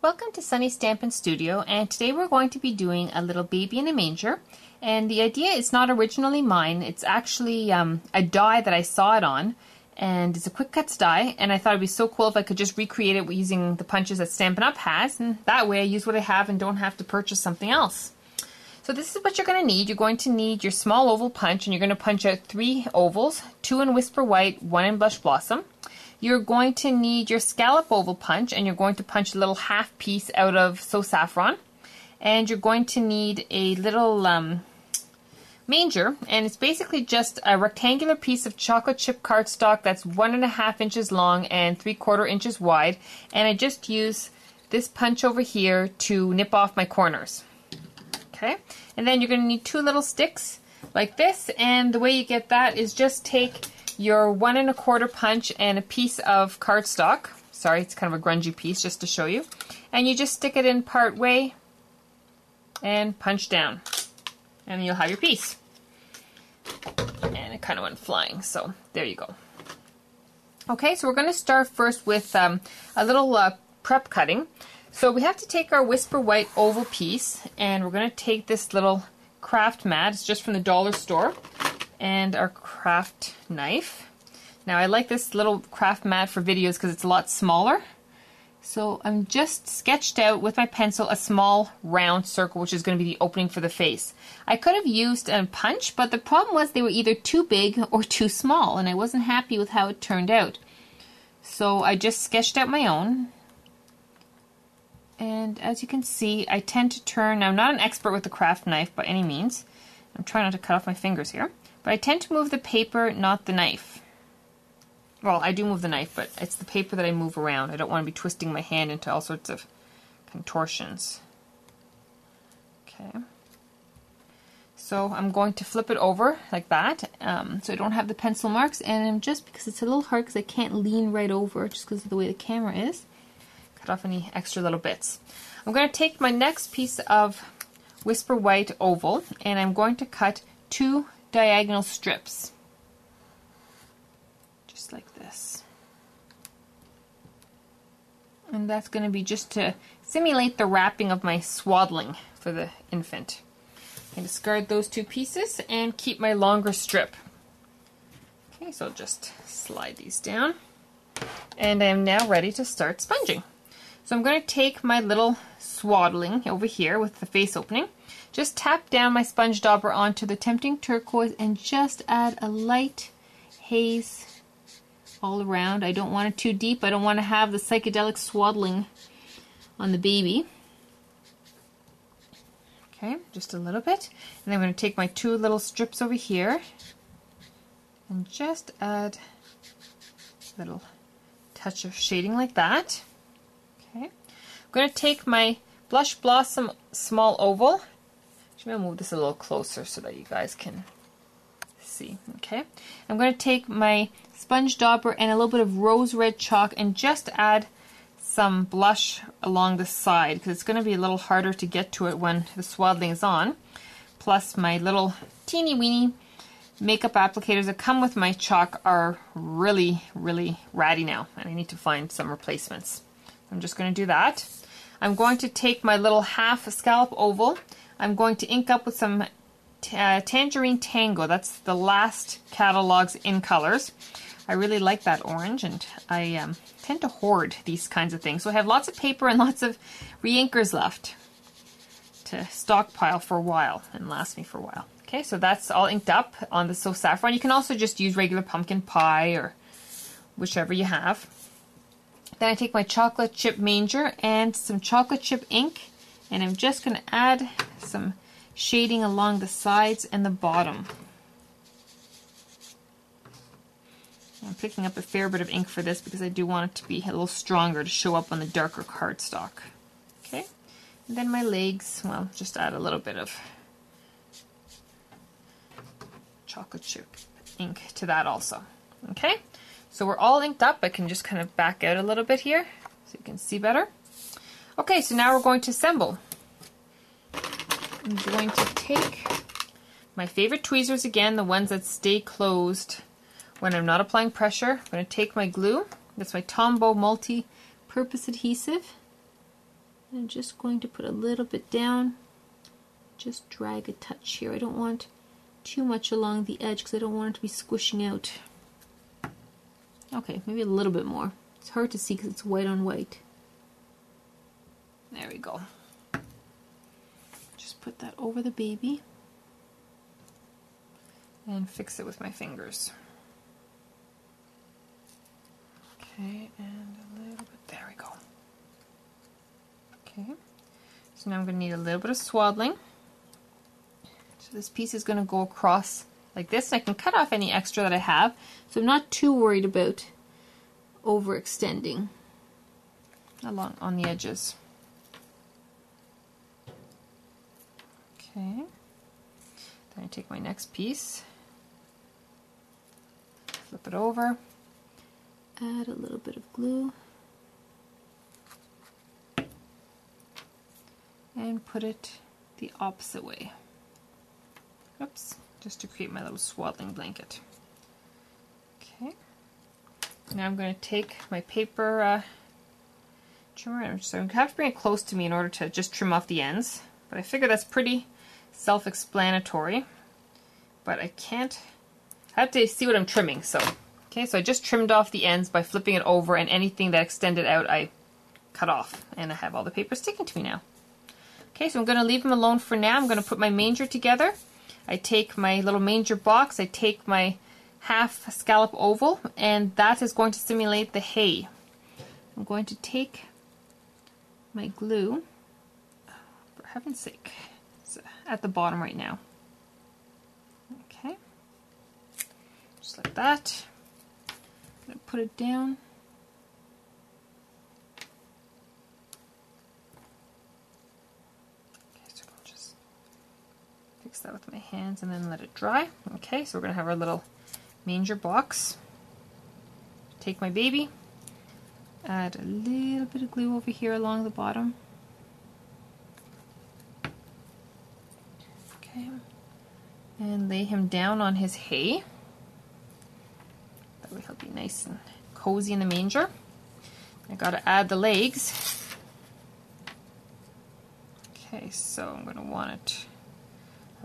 Welcome to Sunny Stampin' Studio, and today we're going to be doing a little baby in a manger. And the idea is not originally mine, it's actually a die that I saw it on, and it's a quick cuts die, and I thought it'd be so cool if I could just recreate it using the punches that Stampin' Up! Has, and that way I use what I have and don't have to purchase something else. So this is what you're going to need. You're going to need your small oval punch, and you're going to punch out 3 ovals, 2 in Whisper White, 1 in Blush Blossom. You're going to need your scallop oval punch, and you're going to punch a little half piece out of So Saffron. And you're going to need a little manger, and it's basically just a rectangular piece of chocolate chip cardstock that's 1.5 inches long and 3/4 inches wide. And I just use this punch over here to nip off my corners. Okay, and then you're going to need 2 little sticks like this, and the way you get that is just take your 1 1/4 punch and a piece of cardstock. Sorry, it's kind of a grungy piece just to show you. And you just stick it in part way and punch down. And you'll have your piece. And it kind of went flying, so there you go. Okay, so we're going to start first with a little prep cutting. So we have to take our Whisper White oval piece, and we're going to take this little craft mat. It's just from the dollar store. And our craft knife. Now I like this little craft mat for videos because it's a lot smaller. So I'm just sketched out with my pencil a small round circle, which is going to be the opening for the face. I could have used a punch, but the problem was they were either too big or too small, and I wasn't happy with how it turned out. So I just sketched out my own. And as you can see, I tend to turn, now I'm not an expert with the craft knife by any means. I'm trying not to cut off my fingers here. But I tend to move the paper, not the knife. Well, I do move the knife, but it's the paper that I move around. I don't want to be twisting my hand into all sorts of contortions. Okay. So I'm going to flip it over like that, so I don't have the pencil marks. And just because it's a little hard because I can't lean right over just because of the way the camera is, cut off any extra little bits. I'm going to take my next piece of Whisper White oval, and I'm going to cut 2 diagonal strips, just like this. And that's going to be just to simulate the wrapping of my swaddling for the infant. I discard those 2 pieces and keep my longer strip. Okay, so I'll just slide these down. And I am now ready to start sponging. So I'm going to take my little swaddling over here with the face opening. Just tap down my sponge dauber onto the Tempting Turquoise and just add a light haze all around. I don't want it too deep. I don't want to have the psychedelic swaddling on the baby. Okay, just a little bit. And then I'm going to take my 2 little strips over here and just add a little touch of shading like that. Okay, I'm going to take my Blush Blossom small oval. I'm going to move this a little closer so that you guys can see. Okay, I'm going to take my sponge dauber and a little bit of rose red chalk and just add some blush along the side because it's going to be a little harder to get to it when the swaddling is on. Plus my little teeny weeny makeup applicators that come with my chalk are really ratty now, and I need to find some replacements. I'm just going to do that. I'm going to take my little half scallop oval. I'm going to ink up with some Tangerine Tango. That's the last catalog's in colors. I really like that orange, and I tend to hoard these kinds of things. So I have lots of paper and lots of re-inkers left to stockpile for a while and last me for a while. Okay, so that's all inked up on the So Saffron. You can also just use regular pumpkin pie or whichever you have. Then I take my chocolate chip manger and some chocolate chip ink, and I'm just going to add some shading along the sides and the bottom. I'm picking up a fair bit of ink for this because I do want it to be a little stronger to show up on the darker cardstock. Okay, and then my legs, well, just add a little bit of chocolate chip ink to that also. Okay, so we're all inked up. I can just kind of back out a little bit here so you can see better. Okay, so now we're going to assemble. I'm going to take my favorite tweezers again, the ones that stay closed when I'm not applying pressure. I'm going to take my glue. That's my Tombow multi-purpose adhesive. I'm just going to put a little bit down, just drag a touch here. I don't want too much along the edge because I don't want it to be squishing out. Okay, maybe a little bit more. It's hard to see because it's white on white. There we go. Just put that over the baby and fix it with my fingers. Okay, and a little bit, there we go. Okay, so now I'm going to need a little bit of swaddling. So this piece is going to go across like this. I can cut off any extra that I have, so I'm not too worried about overextending along on the edges. Okay, then I take my next piece, flip it over, add a little bit of glue, and put it the opposite way. Oops, just to create my little swaddling blanket. Okay, now I'm going to take my paper trimmer, so I'm going to have to bring it close to me in order to just trim off the ends, but I figure that's pretty self-explanatory, but I have to see what I'm trimming. So okay, so I just trimmed off the ends by flipping it over, and anything that extended out I cut off, and I have all the paper sticking to me now. Okay, so I'm going to leave them alone for now. I'm going to put my manger together. I take my little manger box, I take my half scallop oval, and that is going to simulate the hay. I'm going to take my glue, for heaven's sake, it's at the bottom right now. Okay, just like that. I'm going to put it down. Fix that with my hands and then let it dry. Okay, so we're going to have our little manger box. Take my baby, add a little bit of glue over here along the bottom. Okay, and lay him down on his hay. That way he'll be nice and cozy in the manger. I got to add the legs. Okay, so I'm going to want it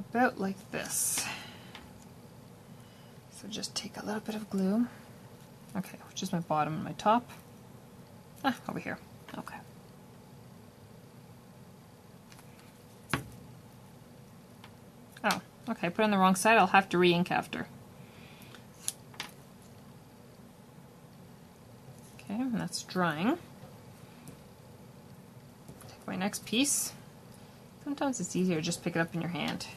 about like this. So just take a little bit of glue. Okay, which is my bottom and my top. Over here. Okay. Oh, okay, I put it on the wrong side. I'll have to re-ink after. Okay, and that's drying. Take my next piece. Sometimes it's easier to just pick it up in your hand.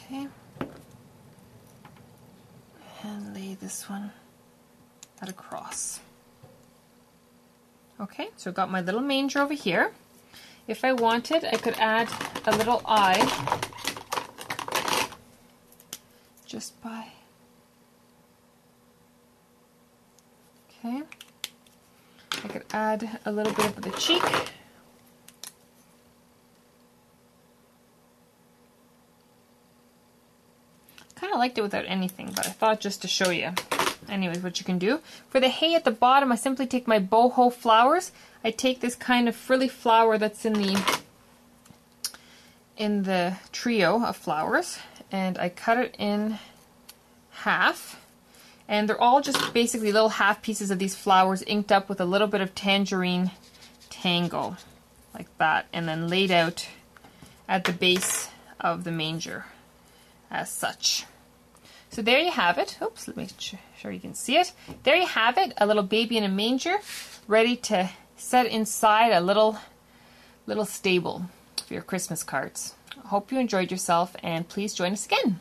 Okay, and lay this one at across. Okay, so I've got my little manger over here. If I wanted, I could add a little eye just by, okay, I could add a little bit of the cheek. I liked it without anything, but I thought just to show you anyways what you can do. For the hay at the bottom, I simply take my boho flowers. I take this kind of frilly flower that's in the trio of flowers, and I cut it in half, and they're all just basically little half pieces of these flowers inked up with a little bit of tangerine tango like that, and then laid out at the base of the manger as such. So there you have it. Oops, let me make sure you can see it. There you have it, a little baby in a manger, ready to set inside a little stable for your Christmas cards. I hope you enjoyed yourself, and please join us again.